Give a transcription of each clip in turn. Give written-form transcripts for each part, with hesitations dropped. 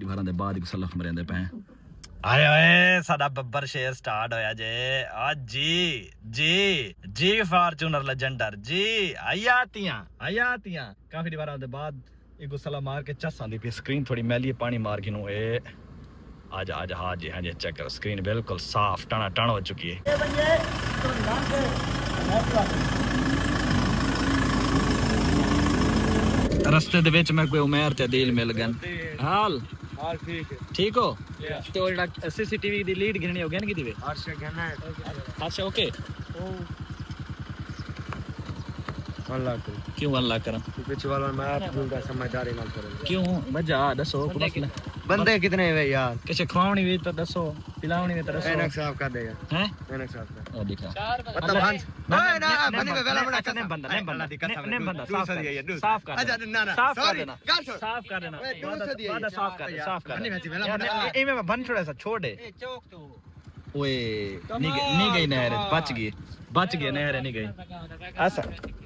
काफी बारां दे बाद एक सलफ मरेंदे पे आए ओए साडा बब्बर शेर स्टार्ट होया जे आज जी फॉर्च्यूनर लेजेंडर जी आयातियां काफी बारां दे बाद एक गुस्सा मार के चस आंदी पे स्क्रीन थोड़ी मैली पानी मार के नु ए आज हाँ जी चेक करो स्क्रीन बिल्कुल साफ टना हो चुकी है रस्ते दे विच मैं कोई उमेर ते दिल मिल गए हाल ठीक हो तो जेड़ा सीसीटीवी दी लीड गिननी हो गया ना किदी वे अच्छा ओके अल्लाह क्यों अल्लाह करा पीछे वाला मैं पूरा समझदारी नाल करो क्यों मजा दसो बंदे कितने वे यार किसे खवावनी भी तो दसो पिलावनी भी तो दसो एनक साहब कर दे यार हैं एनक साहब कर ओ दिखा मतलब हंस ओए ना बने पे वेला बड़ा नहीं बंदा साफ कर अच्छा ना साफ कर देना साफ कर देना वादा साफ कर ए में बन छोड़ा सा छोड़ दे चौक तो ओए नहीं गई नहर बच गए नहर नहीं गई ऐसा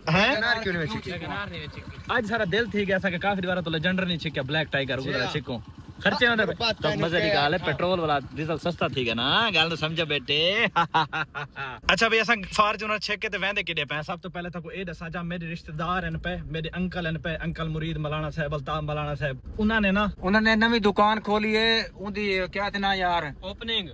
हैं कनार क्यों नहीं छिकी आज सारा दिल थी गया सा कि काफी बार तो लेजेंडर नहीं छिका ब्लैक टाइगर उधर छिको खर्चे होने तो मजे की गाल है पेट्रोल वाला डीजल सस्ता थी गया ना गाल तो समझो बेटे अच्छा भई असा फॉर्च्यूनर छेके ते वेंदे किडे पे सब तो पहले तो ए दसा जा मेरे रिश्तेदार हैं पे मेरे अंकल हैं पे अंकल मुरीद मलाना साहब अल्ताफ मलाना साहब उन्होंने नवी दुकान खोली है उनदी क्या थे ना यार ओपनिंग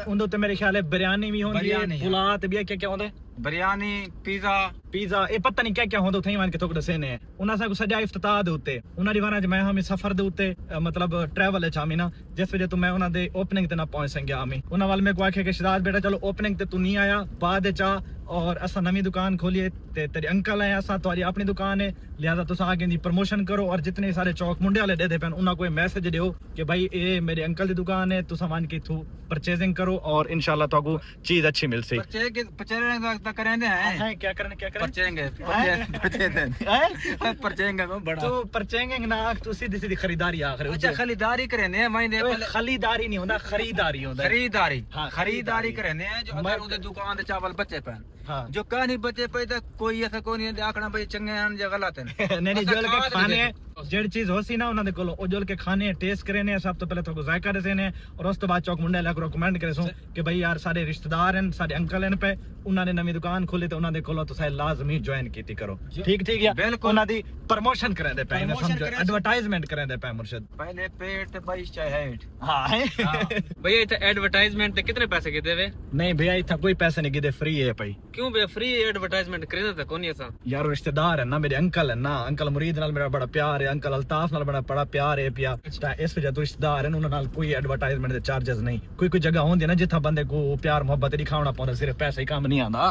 उन ते मेरे ख्याल है बिरयानी भी होंदी है पुलाव भी क्या होंदे बिरयानी पिज़्ज़ा ए पता नहीं क्या होंदा उथे मान के तोक दसे ने उना सा सजा इफ्तिताह दे उते उना दी वारा ज मैं हमें सफर दे उते मतलब ट्रैवल है चामी ना जिस वजह तो मैं उना दे ओपनिंग ते ना पहुंच संगया हमें उना वाल में को आखे के शिदात बेटा चलो ओपनिंग ते तू नहीं आया बाद चा और असा नवी दुकान खोली है तेरे अंकल है असा तुम्हारी अपनी दुकान है लिहाजा तुस आगे दी प्रमोशन करो और जितने सारे चौक मुंडे वाले दे पेन उन्हें कोई मैसेज दो कि भाई ये मेरे अंकल की दुकान है तुस मान के थू परचेजिंग करो और इंशाल्लाह तो चीज अच्छी मिल सी परचेजिंग ना तू सीधी खरीदारी आखिर अच्छा खरीदारी करेंदे हैं खरीदारी नहीं होता खरीदारी होता खरीदारी करेंदे हैं जो अगर उनके दुकान दे चावल बचे पैन जो कहानी बचे पे तो कोई ऐसा कोई नहीं आखना भाई चंगे हैं या गलत हैं नहीं जोल के खाने जेड़ी चीज होसी ना उन्हां दे कोलो ओ जोल के खाने टेस्ट करे ने सब तो पहले तो जायका दे ने और उस तो बाद चौक मुंडे ला रिकमेंड करे सो कि भाई यार सारे रिश्तेदार हैं सारे अंकल हैं पे उन्हां ने नवी दुकान खोली तो उन्हां दे कोलो तो सारे लाजमी ज्वाइन कीती करो ठीक या उन्हां दी प्रमोशन करे दे पे समझो एडवर्टाइजमेंट करे दे पे मुर्शिद पहले पेट 22 चाहे हेट हां भैया इथे एडवर्टाइजमेंट ते कितने पैसे के देवे नहीं भैया इथा कोई पैसे नहीं गिदे फ्री है भाई क्यों भैया फ्री एडवर्टाइजमेंट करे तो कोनी ऐसा यार रिश्तेदार है ना मेरे अंकल है ना अंकल मुरीद नाल मेरा बड़ा प्यार है अंकल अल्ताफ नाल बड़ा प्यार है पिया इस वजह तो रिश्तेदार है उन्हां नाल कोई एडवर्टाइजमेंट दे चार्जेस नहीं कोई जगह होंदी है ना जिथा बंदे को प्यार मोहब्बत दिखावना पौंदा सिर्फ पैसा ही काम नहीं आंदा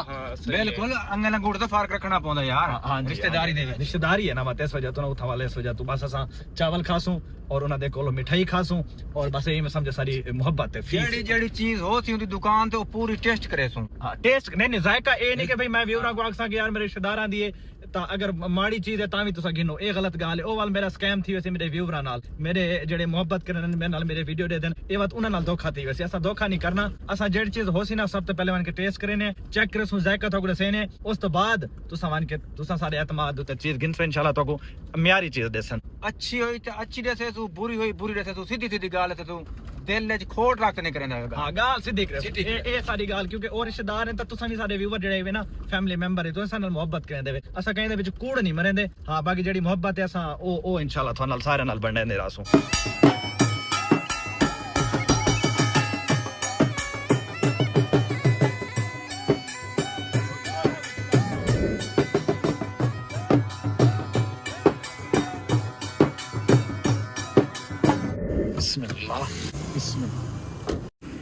बिल्कुल अंगल अंगूठ दा फर्क रखना पौंदा यार रिश्तेदारी है ना मत इस वजह तो ना उठा वाले इस वजह तो बस असा चावल खासू और उन्हां दे कोलो मिठाई खासू और बस यही में समझ सारी मोहब्बत है जेडी चीज हो सी उनदी दुकान ते पूरी टेस्ट करे सू हां टेस्ट नहीं जायका ए नहीं कि भाई मैं व्यूअर को आखसा कि यार मेरे रिश्तेदारां दी ता अगर माड़ी चीज है ता भी तुसा गिनो ए गलत गाल है ओ वाल मेरा स्कैम थी वैसे मेरे व्यूअरां नाल मेरे जेड़े मोहब्बत करन मेरे नाल मेरे वीडियो दे देन ए बात उन्हां नाल धोखा थी वैसे ऐसा धोखा नहीं करना असा जेड़ी चीज हो सी ना सब तो पहले वन के टेस्ट करे ने चेक करे सु जायका तो दसे ने उस तो बाद तुसा वन के तुसा सारे एतमाद उते चीज गिनसे इंशाल्लाह तो म्यारी चीज देसन अच्छी होई ते अच्छी दसे सु बुरी होई बुरी दसे सु सीधी गाल है तू दिल में खोट रख नहीं करेंदा हां गाल सीधी करे ए सारी गाल क्योंकि और रिश्तेदार हैं तुसा भी सारे व्यूअर जेड़े वे ना फैमिली मेंबर है तो असा नाल मोहब्बत करेंदे वे असा कहीं दे विच कूड़ नहीं मरेंदे हां बाकी जेड़ी मोहब्बत है असा ओ इंशाल्लाह तो नाल सारे नाल बंडे ने रासू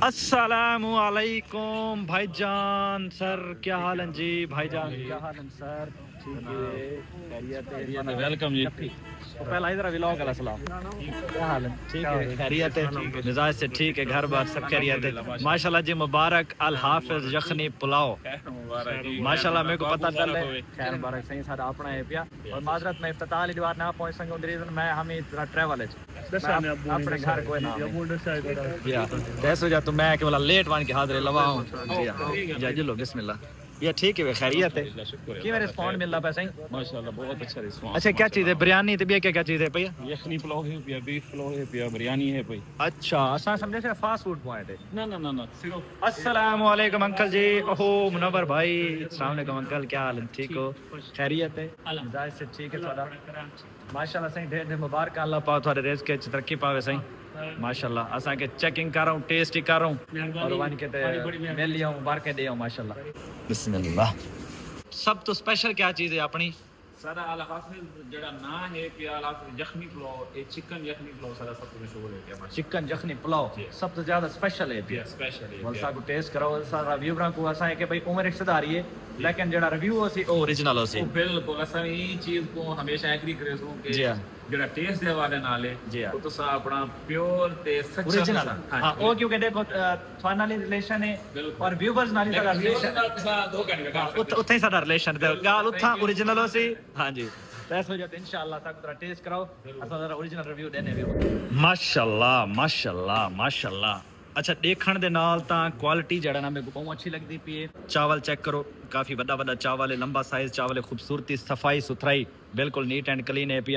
अस्सलामु अलैकुम भाईजान सर क्या हाल है जी भाईजान क्या हाल है सर ठीक है वेलकम जी पहला इधर व्लॉग वाला सलाम क्या हाल है ठीक है खैरियत है मिजाज से ठीक है घर बार सब खैरियत है माशाल्लाह जी मुबारक अल हाफिज यखनी पुलाव माशाल्लाह मेरे को पता चल रहा है खैर मुबारक सही सारा अपना है पिया और माजरत में इफ्तिताह वाली बात ना पहुंच सके रीजन मैं हमें इतना ट्रैवल है अपने घर कोई ना या ऐसे हो जा तो मैं केवल लेट वन के हाजिर लवाऊं जी हां जी लो बिस्मिल्लाह ये ठीक है खैरियत है शुक्र कि रिस्पॉन्ड मिलता पैसा ही माशाल्लाह बहुत अच्छा रिस्पांस अच्छा क्या चीज़ है बिरयानी तो भी क्या चीज़ है भैया यखनी पुलाव है पिया बीफ पुलाव है पिया बिरयानी है भाई अच्छा असा समझे से फास्ट फूड पॉइंट है ना ना ना ना सिर्फ अस्सलाम वालेकुम अंकल जी ओहो मुनव्वर भाई अस्सलाम वालेकुम अंकल क्या हाल है ठीक हो खैरियत है जाहिर से ठीक है थोड़ा माशाल्लाह सही ढेर ढेर मुबारक अल्लाह पाक थोड़े रेस के तरक्की पावे सही माशाल्लाह असा के चेकिंग कर रहा हूं टेस्ट ही कर रहा हूं और वन के ते मिल लिया हूं मुबारक दे हूं माशाल्लाह बिस्मिल्लाह सब तो स्पेशल क्या चीज है अपनी सारा अल हाफिज जड़ा ना है पिया अल हाफिज यखनी पुलाव ए चिकन यखनी पुलाव सारा सब तो मशहूर है पिया चिकन यखनी पुलाव सब तो ज्यादा स्पेशल है पिया स्पेशल है वलसा को टेस्ट करो सारा व्यूअर को असा है कि भाई उम्र रिश्तेदारी है लेकिन जड़ा रिव्यू होसी ओ ओरिजिनल होसी बिल्कुल असा ई चीज को हमेशा एग्री करे सो कि जी हां जड़ा टेस्ट दे वाले नाले जी हां वो तो सा अपना प्योर ते सच्चा ओरिजिनल हां ओ क्योंकि देखो फाइनली रिलेशन है और व्यूअर्स नाली सारा रिलेशन उत्थे ही सारा रिलेशन ते गाल उत्था ओरिजिनल होसी हां जी दस बजे इंशाल्लाह तक तरह टेस्ट कराओ असा जरा ओरिजिनल रिव्यू देने भी माशाल्लाह माशाल्लाह माशाल्लाह अच्छा देखण दे नाल तां क्वालिटी जड़ा ना मेरे को बहुत अच्छी लगदी पई है चावल चेक करो काफी बड़ा बड़ा चावल है लंबा साइज चावल है खूबसूरती सफाई सुथराई बिल्कुल नीट एंड क्लीन है पी